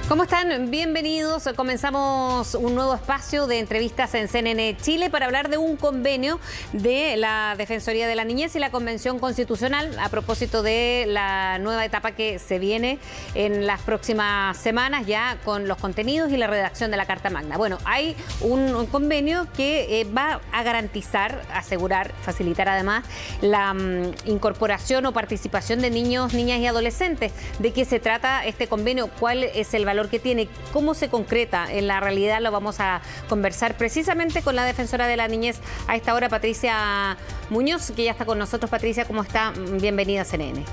¿Cómo están? Bienvenidos. Comenzamos un nuevo espacio de entrevistas en CNN Chile para hablar de un convenio de la Defensoría de la Niñez y la Convención Constitucional a propósito de la nueva etapa que se viene en las próximas semanas ya con los contenidos y la redacción de la Carta Magna. Bueno, hay un convenio que va a garantizar, asegurar, facilitar además la incorporación o participación de niños, niñas y adolescentes. ¿De qué se trata este convenio? ¿Cuál es el valor que tiene? ¿Cómo se concreta en la realidad? Lo vamos a conversar precisamente con la defensora de la niñez a esta hora, Patricia Muñoz, que ya está con nosotros. Patricia, ¿cómo está? Bienvenida a CNN.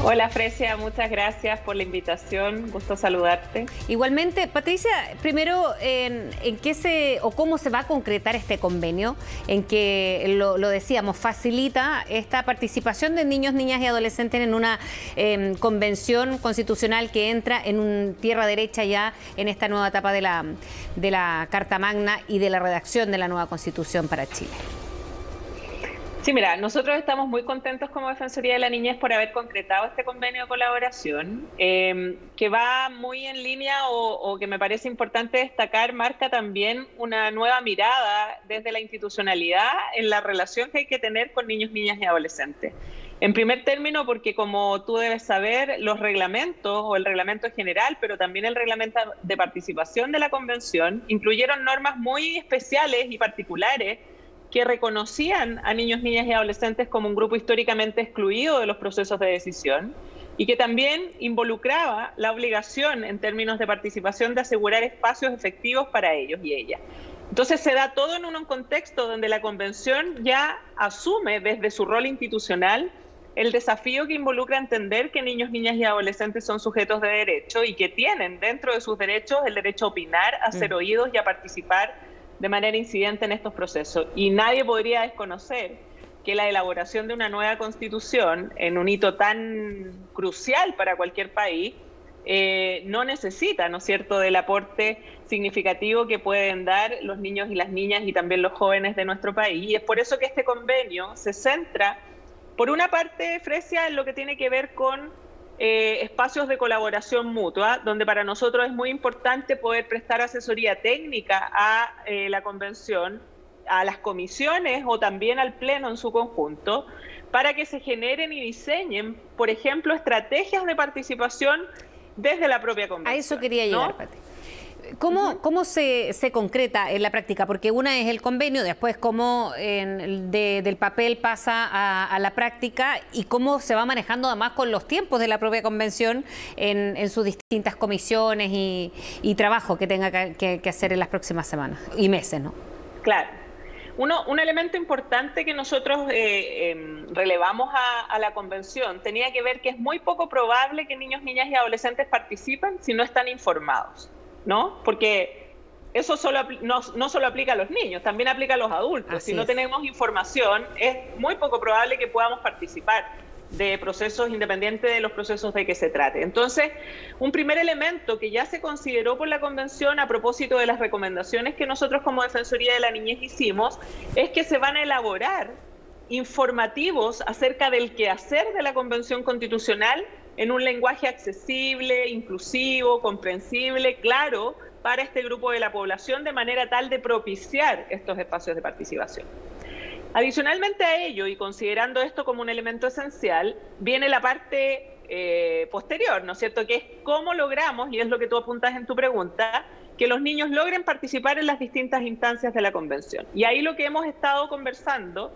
Hola Fresia, muchas gracias por la invitación, gusto saludarte. Igualmente, Patricia, primero, ¿en qué o cómo se va a concretar este convenio? En que, lo decíamos, facilita esta participación de niños, niñas y adolescentes en una convención constitucional que entra en un tierra derecha ya en esta nueva etapa de la Carta Magna y de la redacción de la nueva Constitución para Chile. Sí, mira, nosotros estamos muy contentos como Defensoría de la Niñez por haber concretado este convenio de colaboración, que va muy en línea o que me parece importante destacar, marca también una nueva mirada desde la institucionalidad en la relación que hay que tener con niños, niñas y adolescentes. En primer término, porque como tú debes saber, los reglamentos o el reglamento general, pero también el reglamento de participación de la Convención, incluyeron normas muy especiales y particulares que reconocían a niños, niñas y adolescentes como un grupo históricamente excluido de los procesos de decisión y que también involucraba la obligación en términos de participación de asegurar espacios efectivos para ellos y ellas. Entonces se da todo en un contexto donde la Convención ya asume desde su rol institucional el desafío que involucra entender que niños, niñas y adolescentes son sujetos de derecho y que tienen dentro de sus derechos el derecho a opinar, a ser oídos y a participar de manera incidente en estos procesos. Y nadie podría desconocer que la elaboración de una nueva constitución en un hito tan crucial para cualquier país no necesita, ¿no es cierto?, del aporte significativo que pueden dar los niños y las niñas y también los jóvenes de nuestro país. Y es por eso que este convenio se centra, por una parte, Fresia, en lo que tiene que ver con espacios de colaboración mutua, donde para nosotros es muy importante poder prestar asesoría técnica a la Convención, a las comisiones o también al Pleno en su conjunto, para que se generen y diseñen, por ejemplo, estrategias de participación desde la propia Convención. A eso quería llegar, ¿no? Pati. ¿Cómo se concreta en la práctica? Porque una es el convenio, después cómo del papel pasa a la práctica y cómo se va manejando además con los tiempos de la propia convención en sus distintas comisiones y trabajo que tenga que hacer en las próximas semanas y meses, ¿no? Claro. Un elemento importante que nosotros relevamos a la Convención tenía que ver que es muy poco probable que niños, niñas y adolescentes participen si no están informados, ¿no? Porque eso no solo aplica a los niños, también aplica a los adultos. Si no tenemos información, es muy poco probable que podamos participar de procesos independientes de los procesos de que se trate. Entonces, un primer elemento que ya se consideró por la Convención a propósito de las recomendaciones que nosotros como Defensoría de la Niñez hicimos, es que se van a elaborar informativos acerca del quehacer de la Convención Constitucional en un lenguaje accesible, inclusivo, comprensible, claro, para este grupo de la población, de manera tal de propiciar estos espacios de participación. Adicionalmente a ello, y considerando esto como un elemento esencial, viene la parte posterior, ¿no es cierto?, que es cómo logramos, y es lo que tú apuntas en tu pregunta, que los niños logren participar en las distintas instancias de la Convención. Y ahí lo que hemos estado conversando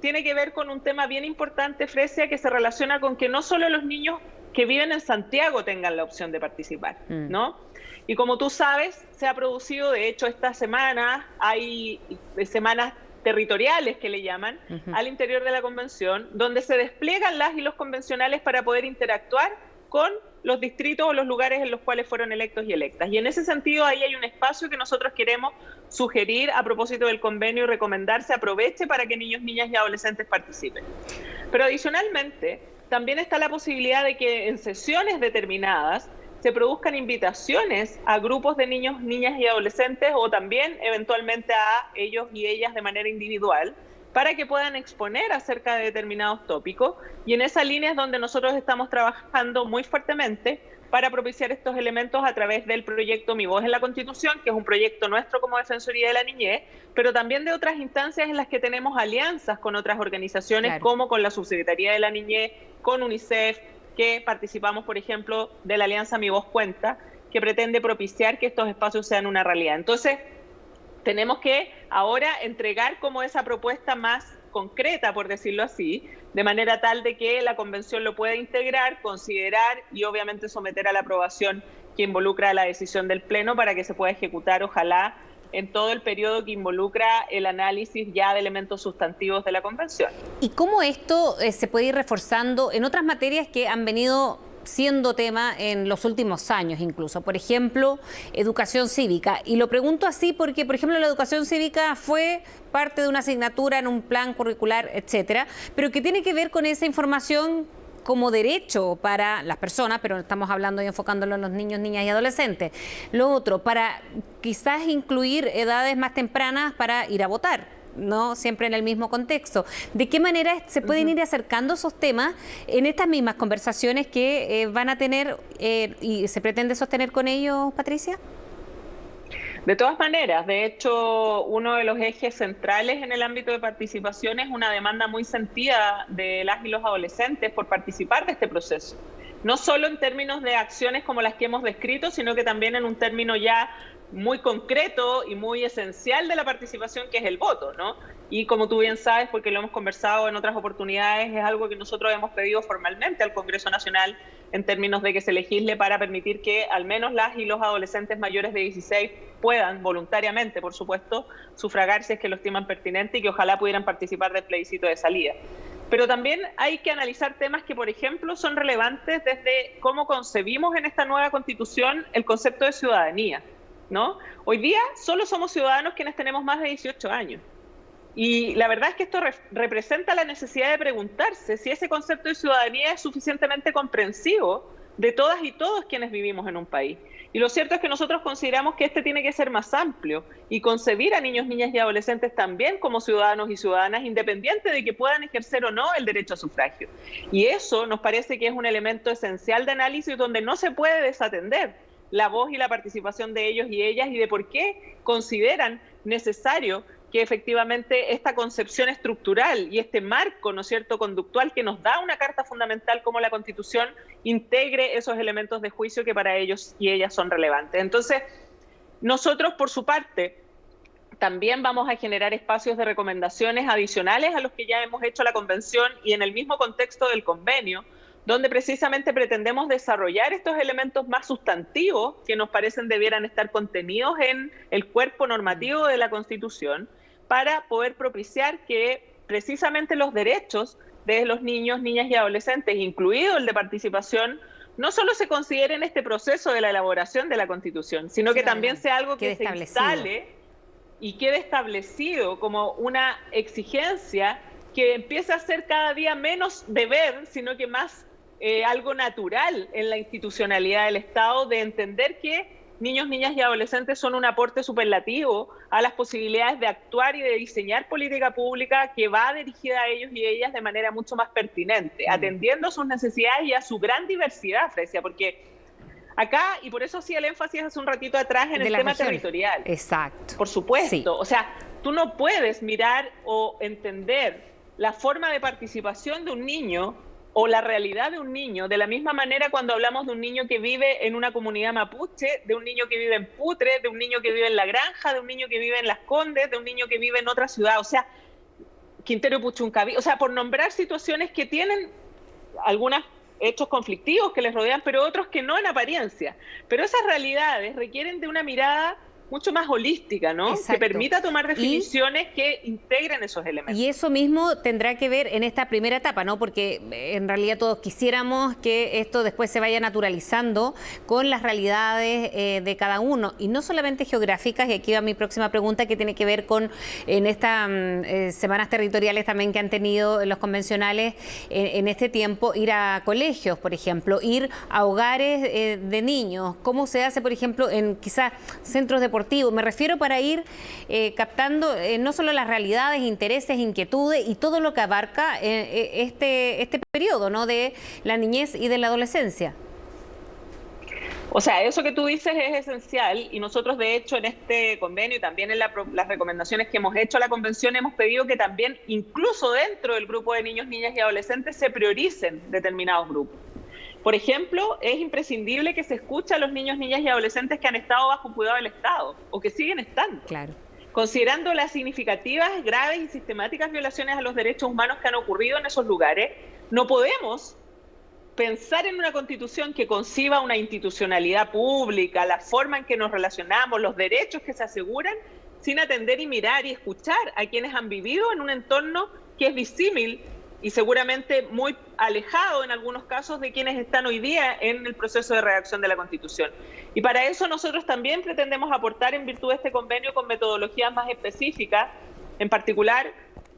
tiene que ver con un tema bien importante, Fresia, que se relaciona con que no solo los niños que viven en Santiago tengan la opción de participar, ¿no? Y como tú sabes, se ha producido, de hecho, esta semana, hay semanas territoriales que le llaman, al interior de la Convención, donde se despliegan las y los convencionales para poder interactuar con los distritos o los lugares en los cuales fueron electos y electas. Y en ese sentido, ahí hay un espacio que nosotros queremos sugerir a propósito del convenio y recomendar se aproveche para que niños, niñas y adolescentes participen. Pero adicionalmente, también está la posibilidad de que en sesiones determinadas se produzcan invitaciones a grupos de niños, niñas y adolescentes o también eventualmente a ellos y ellas de manera individual para que puedan exponer acerca de determinados tópicos. Y en esa línea es donde nosotros estamos trabajando muy fuertemente para propiciar estos elementos a través del proyecto Mi Voz en la Constitución, que es un proyecto nuestro como Defensoría de la Niñez, pero también de otras instancias en las que tenemos alianzas con otras organizaciones, claro, como con la Subsecretaría de la Niñez, con UNICEF, que participamos, por ejemplo, de la alianza Mi Voz Cuenta, que pretende propiciar que estos espacios sean una realidad. Entonces, tenemos que ahora entregar como esa propuesta más concreta, por decirlo así, de manera tal de que la convención lo pueda integrar, considerar y obviamente someter a la aprobación que involucra la decisión del Pleno para que se pueda ejecutar, ojalá, en todo el periodo que involucra el análisis ya de elementos sustantivos de la convención. ¿Y cómo esto se puede ir reforzando en otras materias que han venido siendo tema en los últimos años incluso? Por ejemplo, educación cívica. Y lo pregunto así porque, por ejemplo, la educación cívica fue parte de una asignatura en un plan curricular, etcétera, pero que tiene que ver con esa información como derecho para las personas, pero estamos hablando y enfocándolo en los niños, niñas y adolescentes. Lo otro, para quizás incluir edades más tempranas para ir a votar, no siempre en el mismo contexto. ¿De qué manera se pueden ir acercando esos temas en estas mismas conversaciones que van a tener y se pretende sostener con ellos, Patricia? De todas maneras, de hecho, uno de los ejes centrales en el ámbito de participación es una demanda muy sentida de las y los adolescentes por participar de este proceso. No solo en términos de acciones como las que hemos descrito, sino que también en un término ya muy concreto y muy esencial de la participación, que es el voto, ¿no? Y como tú bien sabes, porque lo hemos conversado en otras oportunidades, es algo que nosotros hemos pedido formalmente al Congreso Nacional en términos de que se legisle para permitir que al menos las y los adolescentes mayores de 16 puedan, voluntariamente, por supuesto, sufragar si es que lo estiman pertinente y que ojalá pudieran participar del plebiscito de salida. Pero también hay que analizar temas que, por ejemplo, son relevantes desde cómo concebimos en esta nueva Constitución el concepto de ciudadanía, ¿no? Hoy día solo somos ciudadanos quienes tenemos más de 18 años. Y la verdad es que esto representa la necesidad de preguntarse si ese concepto de ciudadanía es suficientemente comprensivo de todas y todos quienes vivimos en un país. Y lo cierto es que nosotros consideramos que este tiene que ser más amplio y concebir a niños, niñas y adolescentes también como ciudadanos y ciudadanas, independiente de que puedan ejercer o no el derecho a sufragio. Y eso nos parece que es un elemento esencial de análisis donde no se puede desatender la voz y la participación de ellos y ellas y de por qué consideran necesario que efectivamente esta concepción estructural y este marco, ¿no es cierto?, conductual que nos da una carta fundamental como la Constitución, integre esos elementos de juicio que para ellos y ellas son relevantes. Entonces, nosotros, por su parte, también vamos a generar espacios de recomendaciones adicionales a los que ya hemos hecho la Convención y en el mismo contexto del convenio, donde precisamente pretendemos desarrollar estos elementos más sustantivos que nos parecen debieran estar contenidos en el cuerpo normativo de la Constitución, para poder propiciar que precisamente los derechos de los niños, niñas y adolescentes, incluido el de participación, no solo se considere en este proceso de la elaboración de la Constitución, sino que también sea algo que se instale y quede establecido como una exigencia que empiece a ser cada día menos deber, sino que más algo natural en la institucionalidad del Estado, de entender que niños, niñas y adolescentes son un aporte superlativo a las posibilidades de actuar y de diseñar política pública que va dirigida a ellos y ellas de manera mucho más pertinente, atendiendo a sus necesidades y a su gran diversidad, Frecia, porque acá, y por eso hacía el énfasis hace un ratito atrás en el tema territorial. Exacto. Por supuesto. Sí. O sea, tú no puedes mirar o entender la forma de participación de un niño o la realidad de un niño de la misma manera cuando hablamos de un niño que vive en una comunidad mapuche, de un niño que vive en Putre, de un niño que vive en La Granja, de un niño que vive en Las Condes, de un niño que vive en otra ciudad, o sea, Quintero Puchuncaví, o sea, por nombrar situaciones que tienen algunos hechos conflictivos que les rodean, pero otros que no en apariencia. Pero esas realidades requieren de una mirada mucho más holística, ¿no? Exacto. Que permita tomar definiciones que integren esos elementos. Y eso mismo tendrá que ver en esta primera etapa, ¿no? Porque en realidad todos quisiéramos que esto después se vaya naturalizando con las realidades de cada uno, y no solamente geográficas, y aquí va mi próxima pregunta, que tiene que ver con en estas semanas territoriales también que han tenido los convencionales en este tiempo, ir a colegios, por ejemplo, ir a hogares de niños. ¿Cómo se hace, por ejemplo, en quizás centros deportivos deportivo. Me refiero para ir captando no solo las realidades, intereses, inquietudes y todo lo que abarca este periodo, ¿no?, de la niñez y de la adolescencia. O sea, eso que tú dices es esencial y nosotros, de hecho, en este convenio y también en las recomendaciones que hemos hecho a la convención hemos pedido que también, incluso dentro del grupo de niños, niñas y adolescentes, se prioricen determinados grupos. Por ejemplo, es imprescindible que se escuche a los niños, niñas y adolescentes que han estado bajo cuidado del Estado o que siguen estando. Claro. Considerando las significativas, graves y sistemáticas violaciones a los derechos humanos que han ocurrido en esos lugares, no podemos pensar en una constitución que conciba una institucionalidad pública, la forma en que nos relacionamos, los derechos que se aseguran, sin atender y mirar y escuchar a quienes han vivido en un entorno que es disímil y seguramente muy alejado en algunos casos de quienes están hoy día en el proceso de redacción de la Constitución. Y para eso nosotros también pretendemos aportar, en virtud de este convenio, con metodologías más específicas, en particular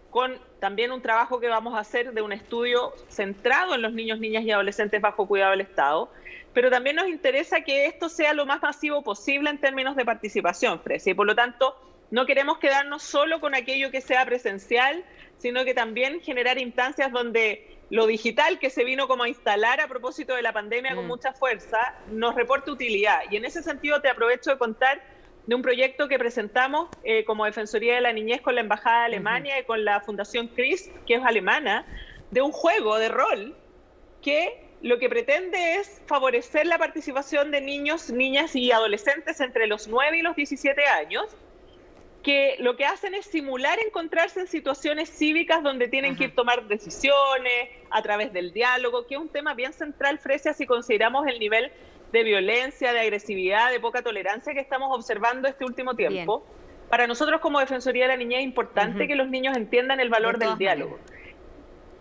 con también un trabajo que vamos a hacer de un estudio centrado en los niños, niñas y adolescentes bajo cuidado del Estado, pero también nos interesa que esto sea lo más masivo posible en términos de participación, Fresia, y por lo tanto no queremos quedarnos solo con aquello que sea presencial, sino que también generar instancias donde lo digital que se vino como a instalar a propósito de la pandemia con mucha fuerza, nos reporte utilidad. Y en ese sentido te aprovecho de contar de un proyecto que presentamos como Defensoría de la Niñez con la Embajada de Alemania y con la Fundación CRISP, que es alemana, de un juego de rol que lo que pretende es favorecer la participación de niños, niñas y adolescentes entre los 9 y los 17 años, que lo que hacen es simular encontrarse en situaciones cívicas donde tienen que tomar decisiones a través del diálogo, que es un tema bien central, Fresia, si consideramos el nivel de violencia, de agresividad, de poca tolerancia que estamos observando este último tiempo. Bien. Para nosotros como Defensoría de la Niñez es importante que los niños entiendan el valor del diálogo.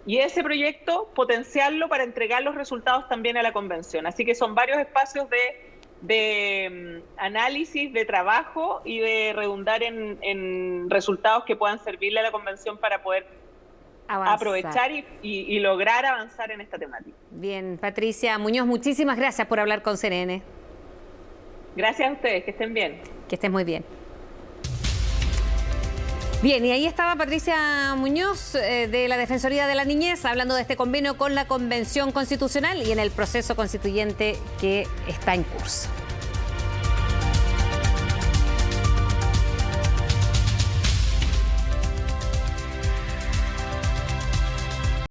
Y ese proyecto, potenciarlo para entregar los resultados también a la Convención. Así que son varios espacios de análisis, de trabajo y de redundar en resultados que puedan servirle a la Convención para poder aprovechar y lograr avanzar en esta temática. Bien, Patricia Muñoz, muchísimas gracias por hablar con CNN. Gracias a ustedes, que estén bien. Que estén muy bien. Bien, y ahí estaba Patricia Muñoz de la Defensoría de la Niñez hablando de este convenio con la Convención Constitucional y en el proceso constituyente que está en curso.